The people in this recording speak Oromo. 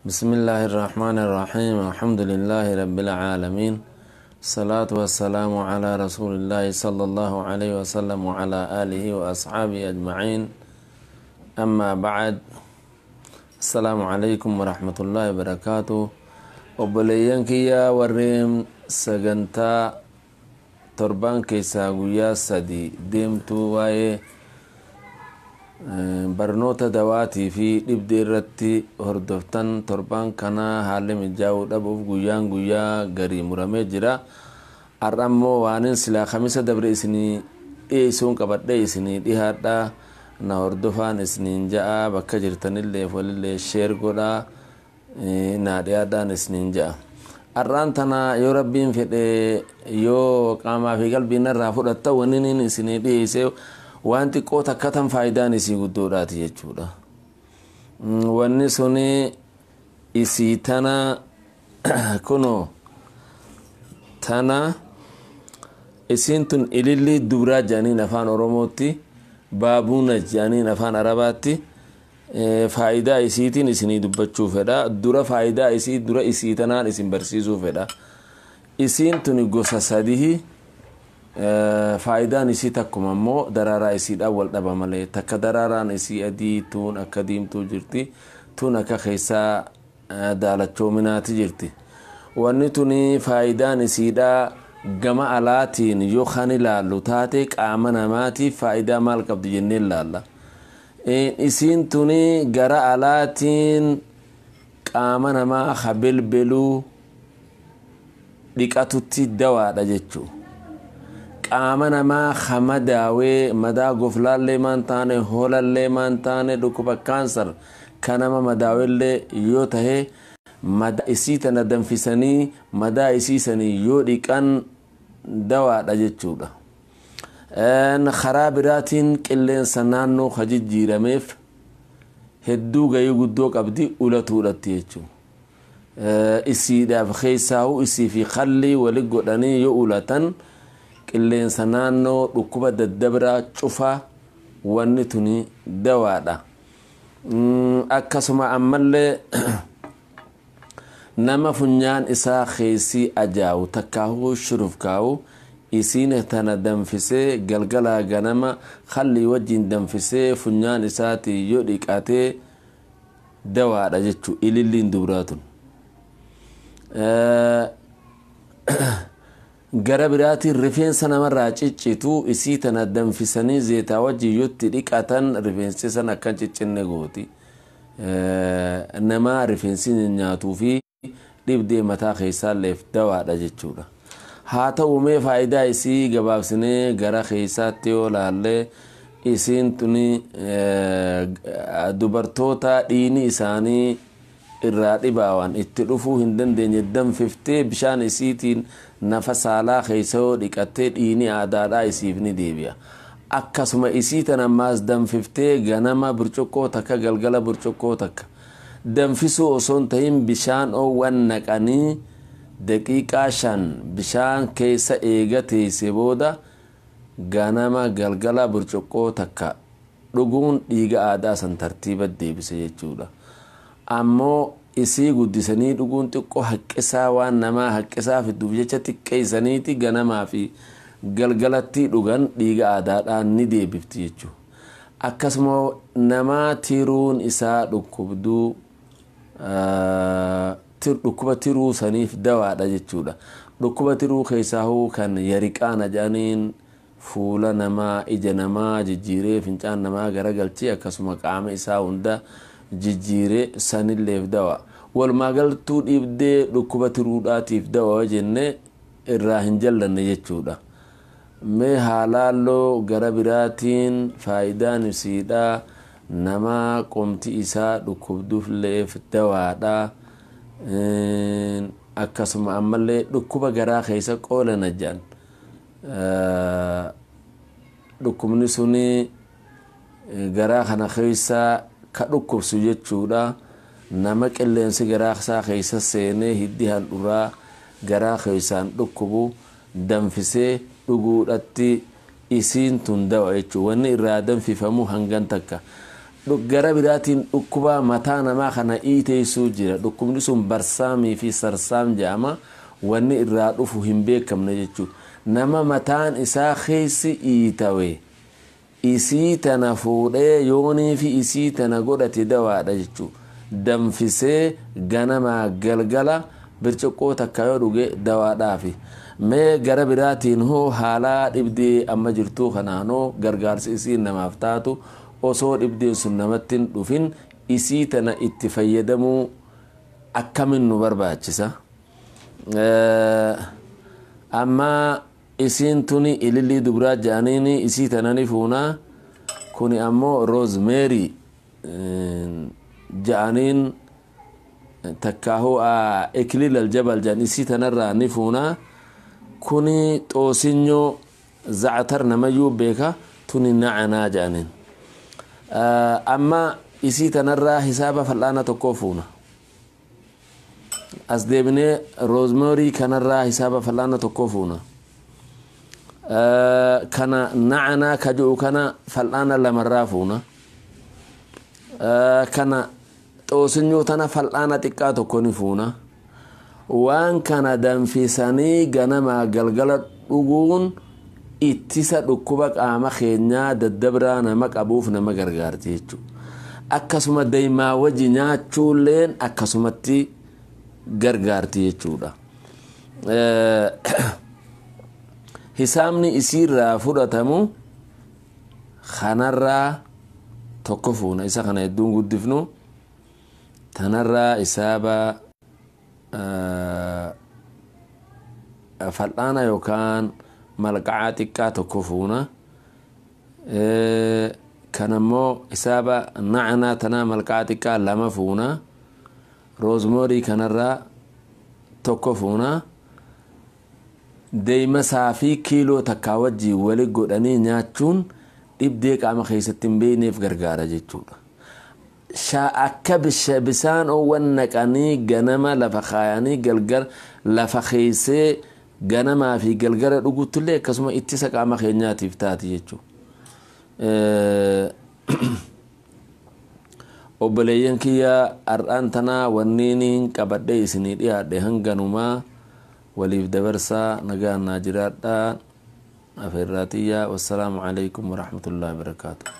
بسم الله الرحمن الرحيم الحمد لله رب العالمين الصلاة والسلام على رسول الله صلى الله عليه وسلم وعلى آله وأصحابه أجمعين أما بعد السلام عليكم ورحمة الله وبركاته وبليانك يا وريم سجنتا تربان كيسا قويا سدي ديمتو واي barnoota dawaatii fi dhibdee irratti hordoftan torban kana haalli mijaa'uu dhabuuf guyyaa garii muramee jira. Har'a ammoo waanin silaa kamisa dabre isinii dhiyeessuun qabadhe isinii dhihaadha na hordofaan isiniin ja'a bakka jirtanillee walillee sheer godha na dhiyaadhaan isiniin ja'a. Har'aan tana yoo rabbiin fedhe yoo qaamaa fi qalbiin irraa fudhatta wannin isinii dhiyeessee wanti qoota akkatan faayidaan isii guddoodhaati jechuudha. Wanni suni isii tana kuno tana isiin tun ililli dubraa jedhaniin afaan oromootti baabuuna jedhaniin afaan arabaatti faayidaa isiitiin isinii dubbachuu fedha. Dura faayidaa isii dura isii tanaan isin barsiisuu fedha. Isiin tun gosa sadii faayidaan isii takkuma immoo daraaraa isiidhaan wal dhaba malee takka daraaraan isii adii tuun akka diimtuu jirti tuun akka keessaa daalachoominaati jirti. Wanni tuni faayidaan isiidhaa gama alaatiin yoo kan ilaallu taate qaama namaatiif faayidaa maal qabdi jennee ilaalla. Isiin tuni gara alaatiin qaama namaa habelbeluu dhiqatutti dawaadha jechuu. qaama namaa hamadaawee madaa goflaallee maan taane hoolallee maan taane dhukkuba kaansar kanama madaawellee yoo tahe madaa isii tana danfisanii madaa isiisanii yoo dhiqan dawaadha jechuudha. Karaa biraatiin qilleensa naannoo ka jijjiirameef hedduu gahee guddoo qabdi ulatuudhatti jechuudha. Isiidhaaf keessaa'u isii fi kallii wali godhanii yoo ulatan qilleensa naannoo dhukkuba daddabraa cufa wanni tuni dawaadha. Akkasuma ammallee nama funyaan isaa keessii ajaawu takkaahuu shuruf kaawu isiin tana danfisee galgalaa ganama kallii wajjin danfisee funyaan isaati yoo dhiqatee dawaadha jechuu ililliin dubraatun. Gara biraatiin rifeensa namarraa ciccitu isii tana danfisanii zeetaa wajjin yotti dhiqatan rifeensi san akkan ciccinne gooti. Nama rifeensi nyaatuu fi dhibdee mataa keessaalleef dawaadha jechuudha. Haa ta'u mee faayidaa isii gabaabsinee gara keessaatti yoo laallee isiin tuni dubartoota dhiini isaanii irraa dhibaawan itti dhufuu hin dandeenye danfiftee bishaan isiitiin nafa saalaa keessa yoo dhiqattee dhiini aadaadhaa isiif ni deebi'a. Akkasuma isii tana ammaas danfiftee ganama burcuqqoo takka galgala burcuqqoo takka danfisuu osoo hin tahin bishaan oowwan naqanii daqiiqaa 5 bishaan keessa eega teesse booda ganama galgala burcuqqoo takka dhuguun dhiiga aadaa san tartiiba deebise jechuudha. Ammoo isii guddisanii dhuguun xiqqoo haqqisaa waan namaa haqqisaa fiduuf jecha xiqqeessaniiti ganamaa fi galgalatti dhugan dhiiga aadaadhaan ni deebifti jechuudha. Akkasuma namaa tiruun isaa dhukkuba tiruu saniif dawaadha jechuudha. Dhukkuba tiruu keessaa kan yariqaana jedhaniin fuula namaa ija namaa jijjiiree fincaan namaa garagalchee akkasuma qaama isaa hunda jijjiiree sanilleef dawa. Walumaa galtuu dhibdee dhukkuba tiruudhaatiif dawa jenne irraa hin jallanne jechuudha. Mee haalaaloo gara biraatiin faayidaan isiidhaa nama qomti isaa dhukkubduufleef dawaadha. Akkasuma ammallee dhukkuba garaa keessa qoolana jedhan. Dhukkubni suni garaa kana keessa ka dhukkubsu jechuudha. Nama qilleensi garaa isaa keessa seenee hiddi handhuraa garaa keessaan dhukkubu danfisee dhuguudhatti isiin tun dawa jechuudha. Wanni irraa danfifamu hangan takka gara biraatiin dhukkuba mataa namaa kana iiteessuu jira. Dhukkubni sun barsaamii fi sarsaam jedhama. Wanni irraa dhufu hin beekamne jechuudha. Nama mataan isaa keessi iitawe isii tana fuudhee yoonii fi isii tana godhate dawaadha jechuudha. Danfisee ganama galgala birciqoo takka yoo dhuge dawaadhaafi. Mee gara biraatiin hoo haala dhibdee amma jirtuu kanaanoo gargaarsi isii namaaf taatu osoo dhibdeen sun namatti hin dhufin isii tana itti fayyadamuu akkamiin nu barbaachisa. Amma isiin tuni ilillii dubraa jedhaniini isii tana ni fuuna. Kuni ammoo rosemary jedhaniin takkaahuu ikliil aljabal jedhan isii tanarraa ni fuuna. Kuni xoosinyo za'atar namayyuu beeka tuni nacanaa jedhaniin. Amma isii tanarraa hisaaba fal'aana tokkoo fuuna. As deebinee rosemary kanarraa hisaaba fal'aana tokkoo fuuna. Kana nacanaa ka jiru kana fal'aana lamarraa fuuna. Kana xoosinyo tana fal'aana xiqqaa tokko ni fuuna. Waan kana danfisanii ganama galgala dhuguun ittisa dhukkuba qaama keenyaa daddabraa nama qabuuf nama gargaarti jechuudha. Akkasuma daa'imaa wajji nyaachuulleen akkasumatti gargaarti jechuudha. Hisaabni isiirraa fudhatamu kanarraa tokko fuuna. Isa kana hedduun guddifnu tanarraa hisaaba fal'aana yookaan malqacaa xiqqaa tokko fuuna. Kanammoo hisaaba nacanaa tanaa malqacaa xiqqaa lama fuuna. Rosemary kanarraa tokko fuuna. Deema saafii kiiloo takkaa wajjii wali godhanii nyaachuun dhibdee qaama keessatti hin beekneef gargaara jechuudha. Akka bishaan oowwan naqanii ganama lafa kaayanii galgala lafa keessee ganamaa fi galgala dhuguuttullee akkasuma ittisa qaama keenyaatiif taati jechuudha. Obboleeyyan kiyya har'aan tanaa wanniin qabadhee isinii dhiyaadhe hanganumaa waliif dabarsaa nagaan naa jiraadhaa. Afeerraatiyyaa. Wassalaamu alaikum warahmatullahi wabarakatuh.